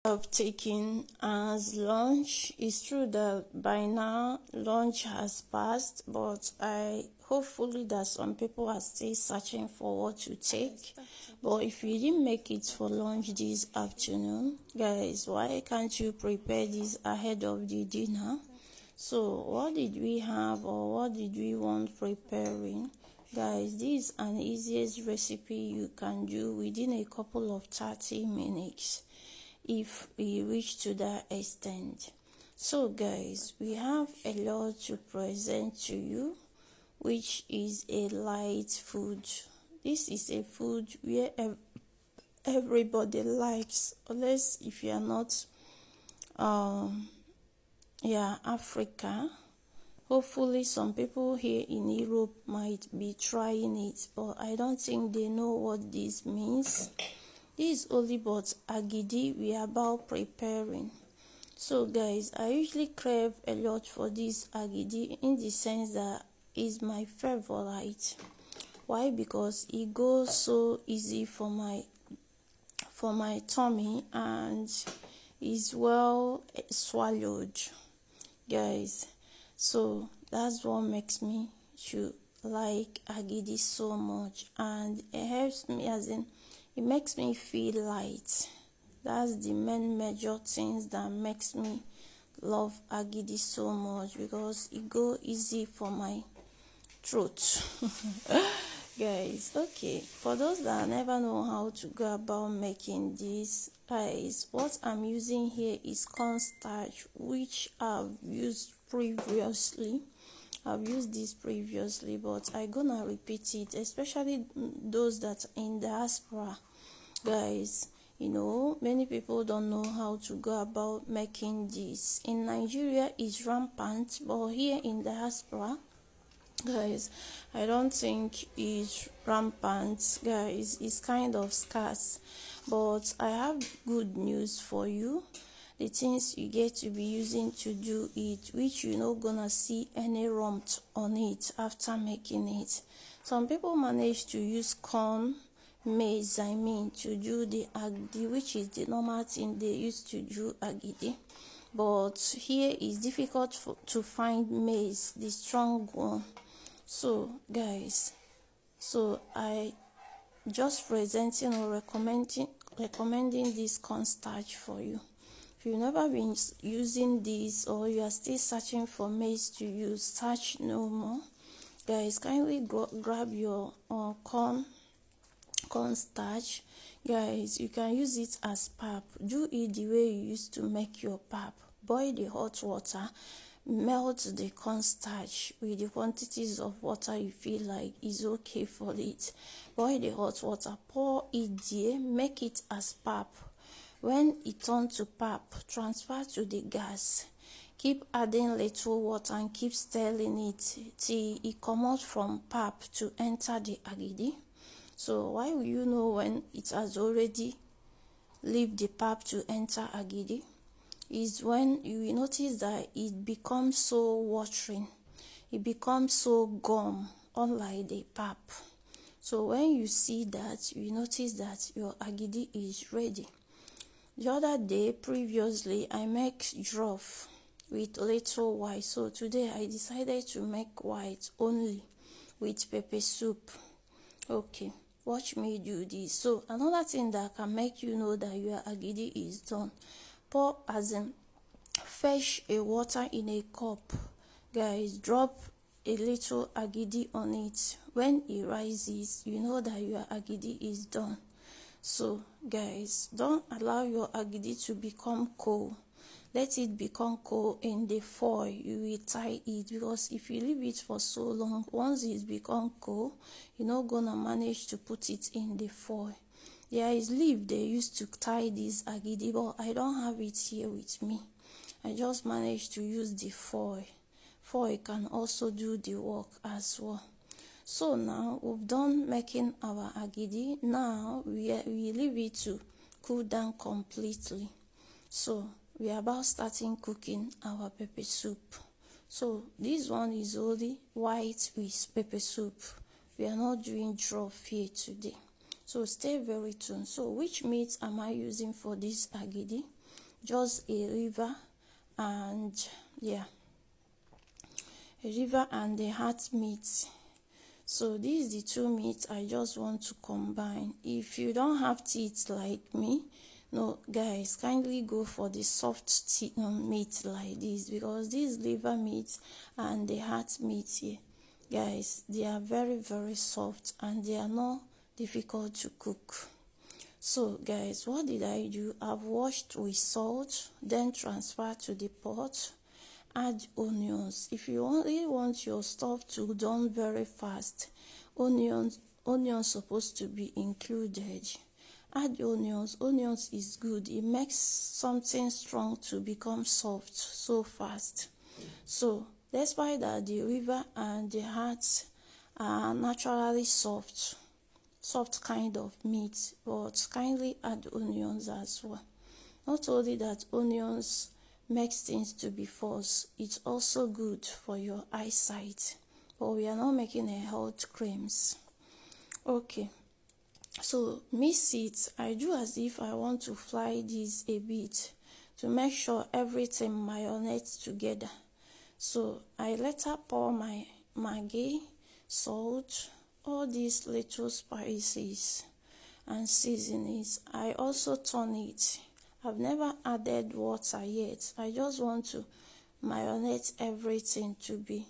Of taking as lunch. It's true that by now lunch has passed, but I hopefully that some people are still searching for what to take. But if you didn't make it for lunch this afternoon, guys, why can't you prepare this ahead of the dinner? So what did we have, or what did we want preparing? Guys, this is an easiest recipe you can do within a couple of 30 minutes if we reach to that extent. So guys, we have a lot to present to you, which is a light food. This is a food where everybody likes, unless if you are not Africa. Hopefully some people here in Europe might be trying it, but I don't think they know what this means. This is only but agidi we are about preparing. So guys, I usually crave a lot for this agidi, in the sense that it's my favorite. Why? Because it goes so easy for my tummy and is well swallowed, guys. So that's what makes me to like agidi so much, and it helps me, as in it makes me feel light. That's the main major things that makes me love agidi so much, because it go easy for my throat. Guys, okay, for those that never know how to go about making this, guys, what I'm using here is cornstarch, which I've used previously. I've used this previously, but I'm gonna repeat it, especially those that in diaspora. Guys, many people don't know how to go about making this. In Nigeria it's rampant, but here in diaspora, guys, I don't think it's rampant. Guys, it's kind of scarce. But I have good news for you. The things you get to be using to do it, which you're not gonna see any rump on it after making it. Some people manage to use corn, maize, to do the agidi, which is the normal thing they used to do agidi. But here is difficult to find maize, the strong one. So guys, I just presenting or recommending this cornstarch for you. If you've never been using this, or you are still searching for maize to use, search no more. Guys, kindly grab your cornstarch. Guys, you can use it as pap. Do it the way you used to make your pap. Boil the hot water, melt the cornstarch with the quantities of water you feel like is okay for it. Boil the hot water, pour it there, make it as pap. When it turns to pap, transfer to the gas. Keep adding little water and keep stirring it till it comes from pap to enter the agidi. So why will you know when it has already leave the pap to enter agidi? Is when you will notice that it becomes so watering, it becomes so gum, unlike the pap. So when you see that, you notice that your agidi is ready. The other day previously I make jollof with little white, so today I decided to make white only with pepper soup. Okay, watch me do this. So another thing that can make you know that your agidi is done, fetch a water in a cup. Guys, drop a little agidi on it. When it rises, you know that your agidi is done. So guys, don't allow your agidi to become cold. Let it become cold in the foil. You will tie it, because if you leave it for so long, once it's become cold, you're not gonna manage to put it in the foil. There is leaf they used to tie this agidi, but I don't have it here with me. I just managed to use the foil. Foil can also do the work as well. So now we've done making our agidi. Now we leave it to cool down completely. So we are about starting cooking our pepper soup. So this one is only white with pepper soup. We are not doing jollof here today. So stay very tuned. So which meat am I using for this agidi? just a liver and yeah, a liver and the heart meat. So these are the two meats I just want to combine. If you don't have teeth like me, no guys, kindly go for the soft meat like this, because this liver meat and the heart meat here, guys, they are very very soft and they are not difficult to cook. So guys, what did I do? I've washed with salt, then transfer to the pot. Add onions. If you only want your stuff to done very fast, onions supposed to be included. Add onions. Onions is good. It makes something strong to become soft so fast. So despite that the liver and the heart are naturally soft kind of meat, but kindly add onions as well. Not only that onions makes things to be false, it's also good for your eyesight, but we are not making a health creams. Okay, so mix it. I do as if I want to fry this a bit to make sure everything marinates together. So I later pour my maggi, salt, all these little spices and seasonings. I also turn it. I've never added water yet. I just want to marinate everything to be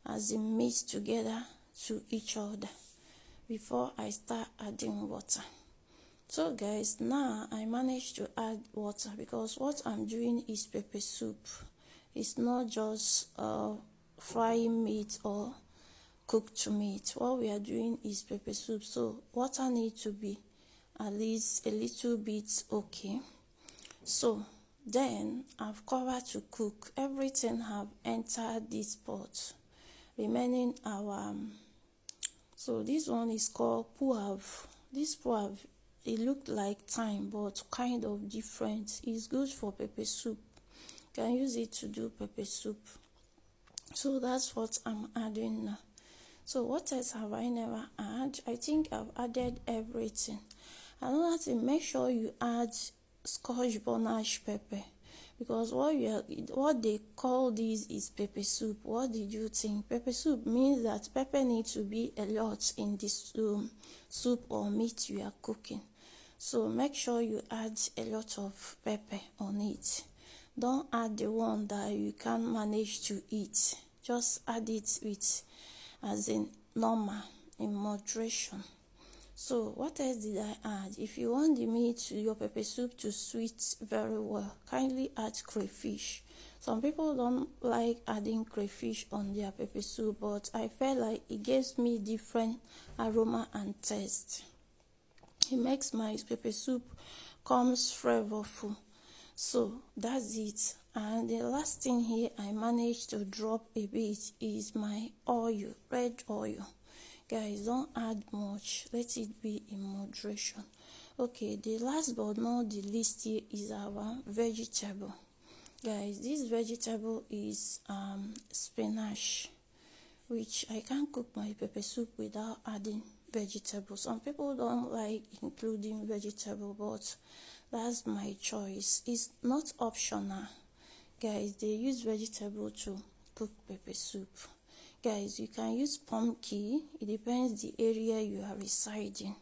as it mix together to each other before I start adding water. So guys, now I managed to add water because what I'm doing is pepper soup. It's not just frying meat or cooked meat. What we are doing is pepper soup, so water needs to be at least a little bit okay. So then I've covered to cook. Everything have entered this pot, remaining our so this one is called puav. This puav, it looked like thyme but kind of different. It's good for pepper soup. You can use it to do pepper soup. So that's what I'm adding now. So what else have I never added? I think I've added everything. Another thing, make sure you add scotch bonnet pepper, because what they call this is pepper soup. What did you think? Pepper soup means that pepper needs to be a lot in this soup or meat you are cooking. So make sure you add a lot of pepper on it. Don't add the one that you can't manage to eat. Just add it with as in normal, in moderation. So what else did I add? If you want the meat, your pepper soup to sweet very well, kindly add crayfish. Some people don't like adding crayfish on their pepper soup, but I felt like it gives me different aroma and taste. It makes my pepper soup comes flavorful. So that's it. And the last thing here I managed to drop a bit is my oil, red oil. Guys, don't add much. Let it be in moderation. Okay, the last but not the least here is our vegetable. Guys, this vegetable is spinach, which I can't cook my pepper soup without adding vegetables. Some people don't like including vegetable, but that's my choice. It's not optional. Guys, they use vegetable to cook pepper soup. Guys, you can use pumpkin. It depends the area you are residing.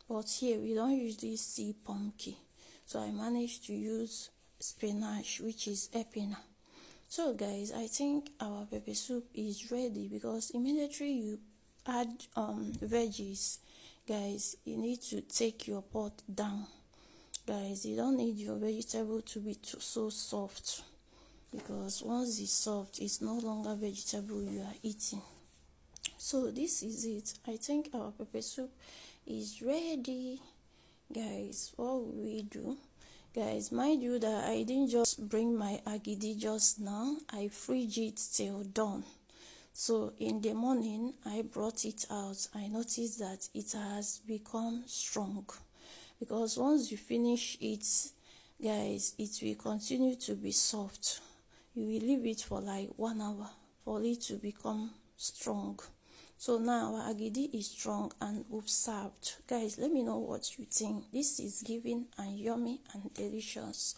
But here, we don't usually see pumpkin. So I managed to use spinach, which is epina. So guys, I think our pepper soup is ready, because immediately you add veggies, guys, you need to take your pot down. Guys, you don't need your vegetable to be so soft, because once it's soft, it's no longer vegetable you are eating. So this is it. I think our pepper soup is ready. Guys, what will we do? Guys, mind you that I didn't just bring my agidi just now. I fridge it till dawn. So in the morning, I brought it out. I noticed that it has become strong, because once you finish it, guys, it will continue to be soft. You will leave it for like 1 hour for it to become strong. So now our agidi is strong and we've served. Guys, let me know what you think. This is giving and yummy and delicious.